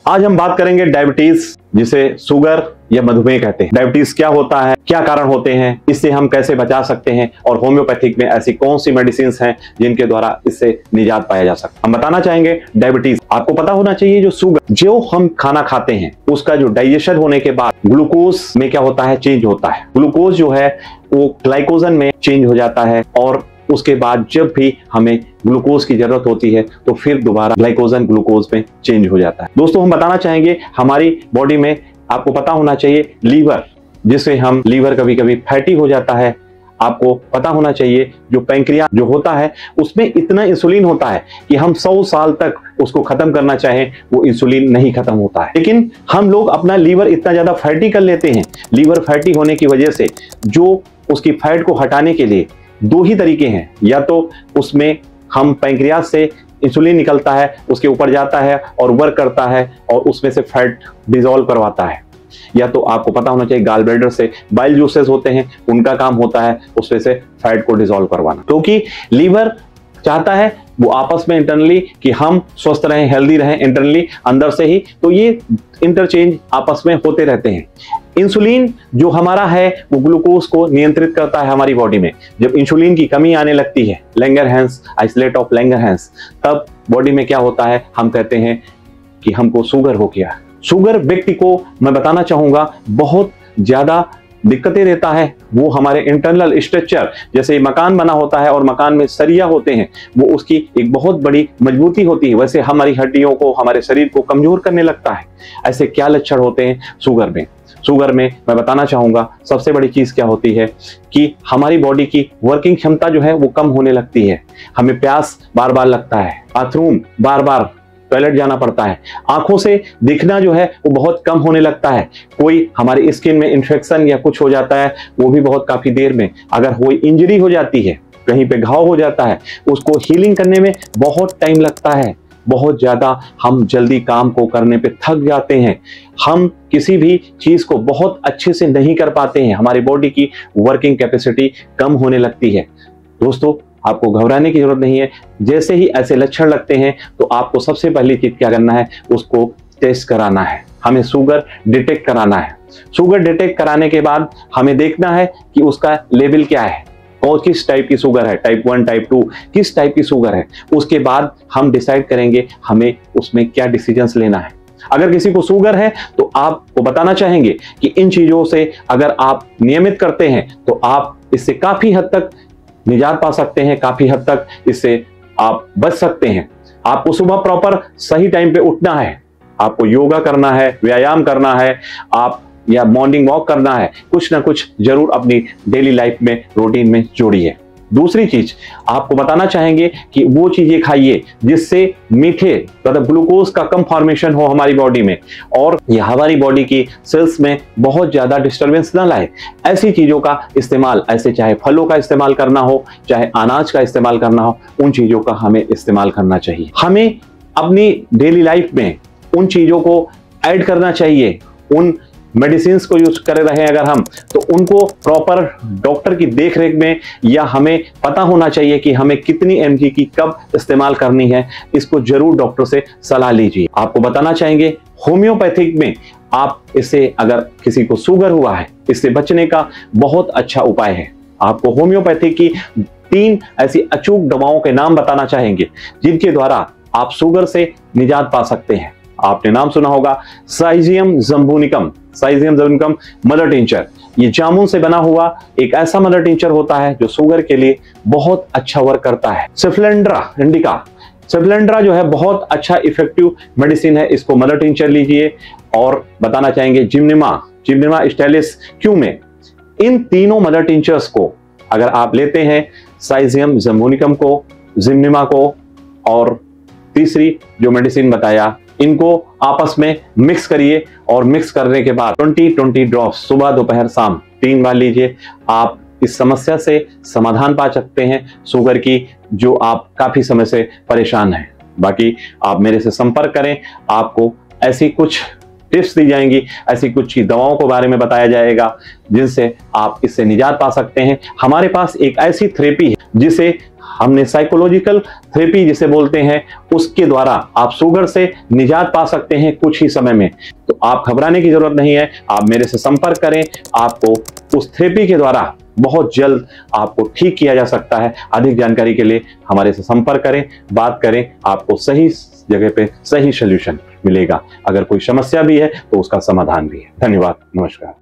आज हम बात करेंगे डायबिटीज, जिसे शुगर या मधुमेह कहते हैं। डायबिटीज क्या होता है, क्या कारण होते हैं, इससे हम कैसे बचा सकते हैं और होम्योपैथिक में ऐसी कौन सी मेडिसिन हैं जिनके द्वारा इससे निजात पाया जा सकता है। हम बताना चाहेंगे डायबिटीज। आपको पता होना चाहिए जो शुगर, जो हम खाना खाते हैं उसका जो डाइजेशन होने के बाद ग्लूकोज में क्या होता है, चेंज होता है। ग्लूकोज जो है वो ग्लाइकोजन में चेंज हो जाता है और उसके बाद जब भी हमें ग्लूकोज की जरूरत होती है तो फिर दोबारा ग्लाइकोजन ग्लूकोज में चेंज हो जाता है। दोस्तों हम बताना चाहेंगे हमारी बॉडी में, आपको पता होना चाहिए लीवर, जिसे हम लीवर कभी कभी फैटी हो जाता है। आपको पता होना चाहिए जो पैंक्रियास जो होता है उसमें इतना इंसुलिन होता है कि हम 100 साल तक उसको खत्म करना चाहें वो इंसुलिन नहीं खत्म होता है। लेकिन हम लोग अपना लीवर इतना ज्यादा फैटी कर लेते हैं। लीवर फैटी होने की वजह से जो उसकी फैट को हटाने के लिए दो ही तरीके हैं, या तो उसमें हम पैंक्रियास से इंसुलिन निकलता है, उसके ऊपर जाता है और वर्क करता है और उसमें से फैट डिसॉल्व करवाता है, या तो आपको पता होना चाहिए गाल ब्लैडर से बाइल जूसेस होते हैं, उनका काम होता है उसमें से फैट को डिसॉल्व करवाना। क्योंकि लीवर चाहता है वो आपस में इंटरनली कि हम स्वस्थ रहें, हेल्दी रहें इंटरनली अंदर से ही, तो ये इंटरचेंज आपस में होते रहते हैं। इंसुलिन जो हमारा है वो ग्लूकोज को नियंत्रित करता है हमारी बॉडी में। जब इंसुलिन की कमी आने लगती है, लैंगरहैंस आइसोलेट ऑफ लैंगरहैंस, तब बॉडी में क्या होता है, हम कहते हैं कि हमको शुगर हो गया। शुगर व्यक्ति को मैं बताना चाहूंगा बहुत ज्यादा दिक्कतें देता है। वो हमारे इंटरनल स्ट्रक्चर, जैसे मकान बना होता है और मकान में सरिया होते हैं, वो उसकी एक बहुत बड़ी मजबूती होती है, वैसे हमारी हड्डियों को, हमारे शरीर को कमजोर करने लगता है। ऐसे क्या लक्षण होते हैं शुगर में? शुगर में मैं बताना चाहूंगा सबसे बड़ी चीज क्या होती है कि हमारी बॉडी की वर्किंग क्षमता जो है वो कम होने लगती है। हमें प्यास बार बार लगता है, बाथरूम बार बार, टॉयलेट जाना पड़ता है, आंखों से दिखना जो है वो बहुत कम होने लगता है। कोई हमारी स्किन में इन्फेक्शन या कुछ हो जाता है वो भी बहुत काफी देर में, अगर कोई इंजरी हो जाती है, कहीं पे घाव हो जाता है, उसको हीलिंग करने में बहुत टाइम लगता है। बहुत ज्यादा हम जल्दी काम को करने पे थक जाते हैं, हम किसी भी चीज को बहुत अच्छे से नहीं कर पाते हैं, हमारी बॉडी की वर्किंग कैपेसिटी कम होने लगती है। दोस्तों आपको घबराने की जरूरत नहीं है। जैसे ही ऐसे लक्षण लगते हैं तो आपको सबसे पहली चीज क्या करना है, उसको टेस्ट कराना है। हमें शुगर डिटेक्ट कराना है। शुगर डिटेक्ट कराने के बाद हमें देखना है कि उसका लेवल क्या है, और किस टाइप की शुगर है, टाइप 1 टाइप 2 किस टाइप की शुगर है। उसके बाद हम डिसाइड करेंगे हमें उसमें क्या डिसीजंस लेना है। अगर किसी को शुगर है तो आपको बताना चाहेंगे कि इन चीजों से अगर आप नियमित करते हैं तो आप इससे काफी हद तक निजात पा सकते हैं, काफी हद तक इससे आप बच सकते हैं। आपको सुबह प्रॉपर सही टाइम पे उठना है, आपको योगा करना है, व्यायाम करना है, आप या मॉर्निंग वॉक करना है, कुछ ना कुछ जरूर अपनी डेली लाइफ में, रूटीन में जोड़िए। दूसरी चीज आपको बताना चाहेंगे कि वो चीजें खाइए जिससे मीठे, मतलब ग्लूकोज का कम फॉर्मेशन हो हमारी बॉडी में और ये हमारी बॉडी की सेल्स में बहुत ज्यादा डिस्टरबेंस ना लाए। ऐसी चीजों का इस्तेमाल, ऐसे चाहे फलों का इस्तेमाल करना हो, चाहे अनाज का इस्तेमाल करना हो, उन चीजों का हमें इस्तेमाल करना चाहिए। हमें अपनी डेली लाइफ में उन चीजों को ऐड करना चाहिए। उन मेडिसिन को यूज कर रहे हैं अगर हम, तो उनको प्रॉपर डॉक्टर की देखरेख में, या हमें पता होना चाहिए कि हमें कितनी mg की कब इस्तेमाल करनी है। इसको जरूर डॉक्टर से सलाह लीजिए। आपको बताना चाहेंगे होम्योपैथिक में आप इससे, अगर किसी को शुगर हुआ है, इससे बचने का बहुत अच्छा उपाय है। आपको होम्योपैथिक की 3 ऐसी अचूक दवाओं के नाम बताना चाहेंगे जिनके द्वारा आप शुगर से निजात पा सकते हैं। आपने नाम सुना होगा साइजियम जम्बोनिकम, साइजियम जम्बोनिकम मदर टिंचर। ये जामुन से बना हुआ एक ऐसा मदर टिंचर होता है जो शुगर के लिए बहुत अच्छा वर्क करता है। सिफ्लेंड्रा इंडिका, सिफ्लेंड्रा जो है बहुत अच्छा इफेक्टिव मेडिसिन है, इसको मदर टिंचर लीजिए। और बताना चाहेंगे जिम्निमा, जिम्निमा स्टाइलिस क्यूमे। इन तीनों मदर टिंचर्स को अगर आप लेते हैं, साइजियम जम्बोनिकम को, जिम्निमा को और तीसरी जो मेडिसिन बताया, इनको आपस में मिक्स करिए और मिक्स करने के बाद 20-20 ड्रॉप्स सुबह दोपहर शाम 3 बार लीजिए। आप इस समस्या से समाधान पा सकते हैं शुगर की, जो आप काफी समय से परेशान हैं। बाकी आप मेरे से संपर्क करें, आपको ऐसी कुछ टिप्स दी जाएंगी, ऐसी कुछ दवाओं के बारे में बताया जाएगा जिनसे आप इससे निजात पा सकते हैं। हमारे पास एक ऐसी थेरेपी है जिसे हमने साइकोलॉजिकल थेरेपी जिसे बोलते हैं, उसके द्वारा आप शुगर से निजात पा सकते हैं कुछ ही समय में। तो आप घबराने की जरूरत नहीं है, आप मेरे से संपर्क करें, आपको उस थेरेपी के द्वारा बहुत जल्द आपको ठीक किया जा सकता है। अधिक जानकारी के लिए हमारे से संपर्क करें, बात करें, आपको सही जगह पे सही सॉल्यूशन मिलेगा। अगर कोई समस्या भी है तो उसका समाधान भी है। धन्यवाद, नमस्कार।